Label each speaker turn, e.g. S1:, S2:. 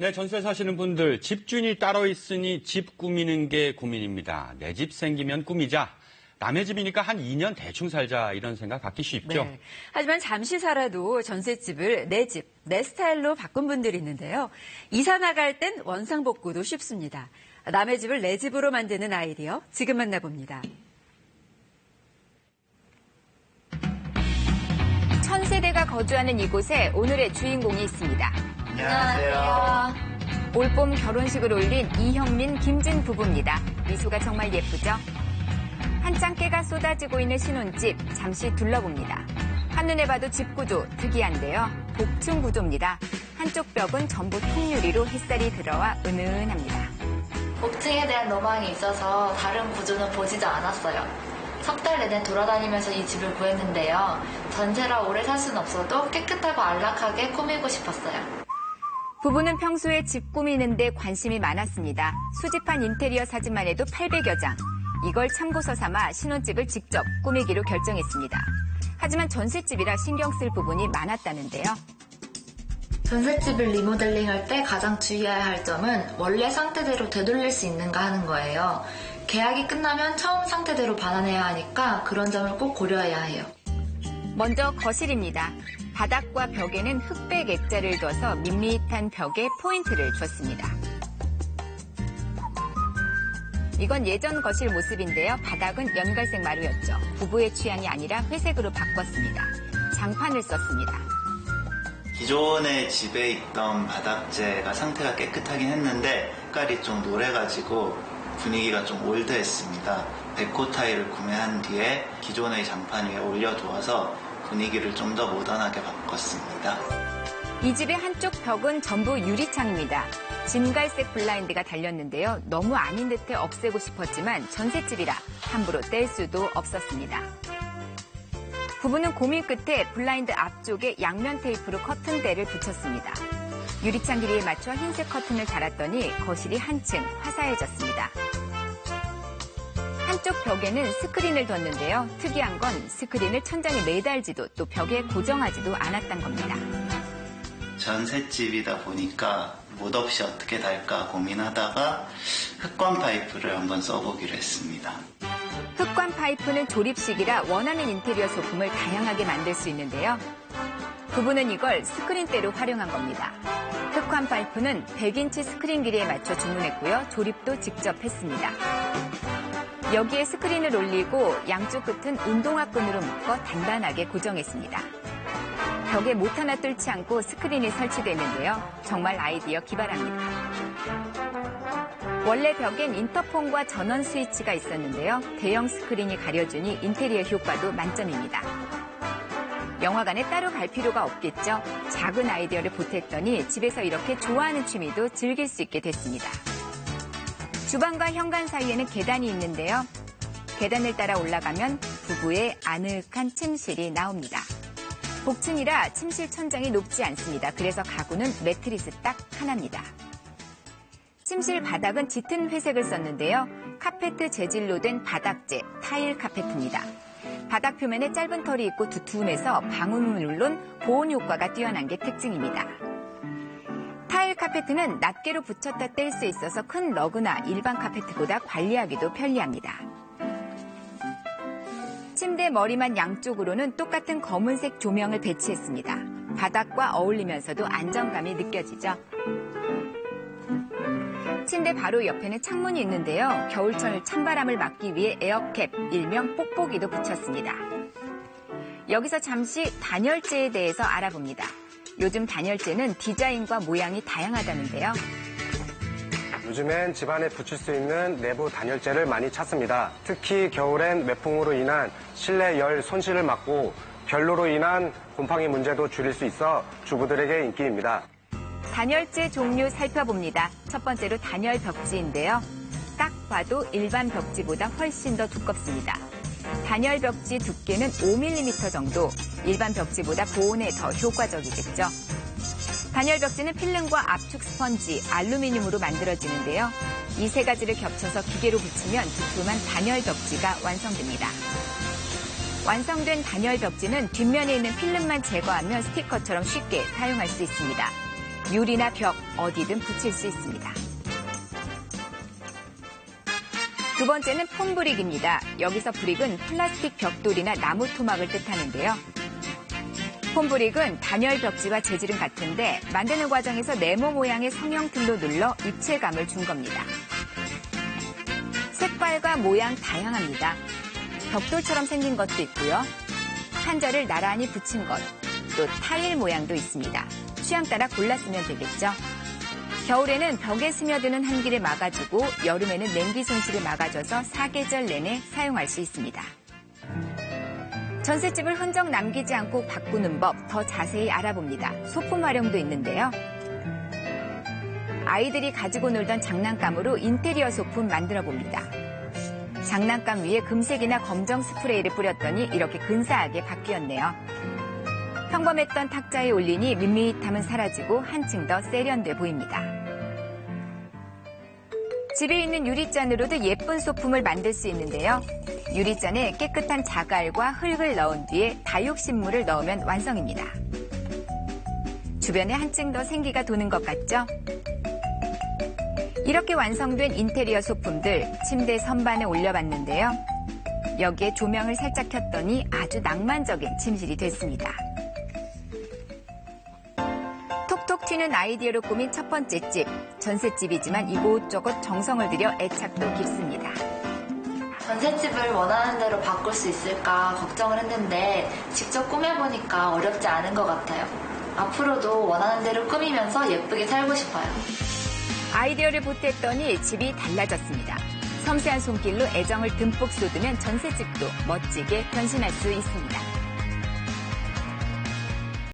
S1: 네, 전세 사시는 분들 집주인이 따로 있으니 집 꾸미는 게 고민입니다. 내 집 생기면 꾸미자. 남의 집이니까 한 2년 대충 살자 이런 생각 갖기 쉽죠.
S2: 네. 하지만 잠시 살아도 전셋집을 내 집, 내 스타일로 바꾼 분들이 있는데요. 이사 나갈 땐 원상복구도 쉽습니다. 남의 집을 내 집으로 만드는 아이디어 지금 만나봅니다.
S3: 1000세대가 거주하는 이곳에 오늘의 주인공이 있습니다.
S4: 안녕하세요.
S3: 올봄 결혼식을 올린 이형민, 김진 부부입니다. 미소가 정말 예쁘죠? 한창 깨가 쏟아지고 있는 신혼집 잠시 둘러봅니다. 한눈에 봐도 집 구조 특이한데요. 복층 구조입니다. 한쪽 벽은 전부 통유리로 햇살이 들어와 은은합니다.
S4: 복층에 대한 로망이 있어서 다른 구조는 보지도 않았어요. 석 달 내내 돌아다니면서 이 집을 구했는데요. 전세라 오래 살 수는 없어도 깨끗하고 안락하게 꾸미고 싶었어요.
S3: 부부는 평소에 집 꾸미는데 관심이 많았습니다. 수집한 인테리어 사진만 해도 800여 장. 이걸 참고서 삼아 신혼집을 직접 꾸미기로 결정했습니다. 하지만 전셋집이라 신경 쓸 부분이 많았다는데요.
S4: 전셋집을 리모델링할 때 가장 주의해야 할 점은 원래 상태대로 되돌릴 수 있는가 하는 거예요. 계약이 끝나면 처음 상태대로 반환해야 하니까 그런 점을 꼭 고려해야 해요.
S3: 먼저 거실입니다. 바닥과 벽에는 흑백 액자를 둬서 밋밋한 벽에 포인트를 줬습니다. 이건 예전 거실 모습인데요. 바닥은 연갈색 마루였죠. 부부의 취향이 아니라 회색으로 바꿨습니다. 장판을 썼습니다.
S5: 기존의 집에 있던 바닥재가 상태가 깨끗하긴 했는데 색깔이 좀 노래가지고 분위기가 좀 올드했습니다. 데코 타일을 구매한 뒤에 기존의 장판 위에 올려두어서 분위기를 좀 더 모던하게 바꿨습니다.
S3: 이 집의 한쪽 벽은 전부 유리창입니다. 진갈색 블라인드가 달렸는데요. 너무 아닌 듯해 없애고 싶었지만 전셋집이라 함부로 뗄 수도 없었습니다. 부부는 고민 끝에 블라인드 앞쪽에 양면 테이프로 커튼대를 붙였습니다. 유리창 길이에 맞춰 흰색 커튼을 달았더니 거실이 한층 화사해졌습니다. 한쪽 벽에는 스크린을 뒀는데요. 특이한 건 스크린을 천장에 매달지도 또 벽에 고정하지도 않았던 겁니다.
S5: 전셋집이다 보니까 못 없이 어떻게 달까 고민하다가 흑관 파이프를 한번 써보기로 했습니다.
S3: 흑관 파이프는 조립식이라 원하는 인테리어 소품을 다양하게 만들 수 있는데요. 부부는 이걸 스크린대로 활용한 겁니다. 흑관 파이프는 100인치 스크린 길이에 맞춰 주문했고요. 조립도 직접 했습니다. 여기에 스크린을 올리고 양쪽 끝은 운동화 끈으로 묶어 단단하게 고정했습니다. 벽에 못 하나 뚫지 않고 스크린이 설치됐는데요. 정말 아이디어 기발합니다. 원래 벽엔 인터폰과 전원 스위치가 있었는데요. 대형 스크린이 가려주니 인테리어 효과도 만점입니다. 영화관에 따로 갈 필요가 없겠죠. 작은 아이디어를 보탰더니 집에서 이렇게 좋아하는 취미도 즐길 수 있게 됐습니다. 주방과 현관 사이에는 계단이 있는데요. 계단을 따라 올라가면 부부의 아늑한 침실이 나옵니다. 복층이라 침실 천장이 높지 않습니다. 그래서 가구는 매트리스 딱 하나입니다. 침실 바닥은 짙은 회색을 썼는데요. 카페트 재질로 된 바닥재, 타일 카페트입니다. 바닥 표면에 짧은 털이 있고 두툼해서 방음은 물론 보온 효과가 뛰어난 게 특징입니다. 타일 카페트는 낱개로 붙였다 뗄 수 있어서 큰 러그나 일반 카페트보다 관리하기도 편리합니다. 침대 머리만 양쪽으로는 똑같은 검은색 조명을 배치했습니다. 바닥과 어울리면서도 안정감이 느껴지죠. 침대 바로 옆에는 창문이 있는데요. 겨울철 찬바람을 막기 위해 에어캡, 일명 뽁뽁이도 붙였습니다. 여기서 잠시 단열재에 대해서 알아봅니다. 요즘 단열재는 디자인과 모양이 다양하다는데요.
S6: 요즘엔 집안에 붙일 수 있는 내부 단열재를 많이 찾습니다. 특히 겨울엔 매풍으로 인한 실내 열 손실을 막고 결로로 인한 곰팡이 문제도 줄일 수 있어 주부들에게 인기입니다.
S3: 단열재 종류 살펴봅니다. 첫 번째로 단열 벽지인데요. 딱 봐도 일반 벽지보다 훨씬 더 두껍습니다. 단열 벽지 두께는 5mm 정도, 일반 벽지보다 보온에 더 효과적이겠죠. 단열 벽지는 필름과 압축 스펀지, 알루미늄으로 만들어지는데요. 이 세 가지를 겹쳐서 기계로 붙이면 두툼한 단열 벽지가 완성됩니다. 완성된 단열 벽지는 뒷면에 있는 필름만 제거하면 스티커처럼 쉽게 사용할 수 있습니다. 유리나 벽 어디든 붙일 수 있습니다. 두 번째는 폼브릭입니다. 여기서 브릭은 플라스틱 벽돌이나 나무 토막을 뜻하는데요. 폼브릭은 단열 벽지와 재질은 같은데 만드는 과정에서 네모 모양의 성형틀로 눌러 입체감을 준 겁니다. 색깔과 모양 다양합니다. 벽돌처럼 생긴 것도 있고요. 한자를 나란히 붙인 것, 또 타일 모양도 있습니다. 취향 따라 골라 쓰면 되겠죠. 겨울에는 벽에 스며드는 한기를 막아주고 여름에는 냉기 손실을 막아줘서 사계절 내내 사용할 수 있습니다. 전셋집을 흔적 남기지 않고 바꾸는 법 더 자세히 알아봅니다. 소품 활용도 있는데요. 아이들이 가지고 놀던 장난감으로 인테리어 소품 만들어 봅니다. 장난감 위에 금색이나 검정 스프레이를 뿌렸더니 이렇게 근사하게 바뀌었네요. 평범했던 탁자에 올리니 밋밋함은 사라지고 한층 더 세련돼 보입니다. 집에 있는 유리잔으로도 예쁜 소품을 만들 수 있는데요. 유리잔에 깨끗한 자갈과 흙을 넣은 뒤에 다육식물을 넣으면 완성입니다. 주변에 한층 더 생기가 도는 것 같죠? 이렇게 완성된 인테리어 소품들 침대 선반에 올려봤는데요. 여기에 조명을 살짝 켰더니 아주 낭만적인 침실이 됐습니다. 톡톡 튀는 아이디어로 꾸민 첫 번째 집. 전셋집이지만 이곳저곳 정성을 들여 애착도 깊습니다.
S4: 전셋집을 원하는 대로 바꿀 수 있을까 걱정을 했는데 직접 꾸며보니까 어렵지 않은 것 같아요. 앞으로도 원하는 대로 꾸미면서 예쁘게 살고 싶어요.
S3: 아이디어를 보탰더니 집이 달라졌습니다. 섬세한 손길로 애정을 듬뿍 쏟으면 전셋집도 멋지게 변신할 수 있습니다.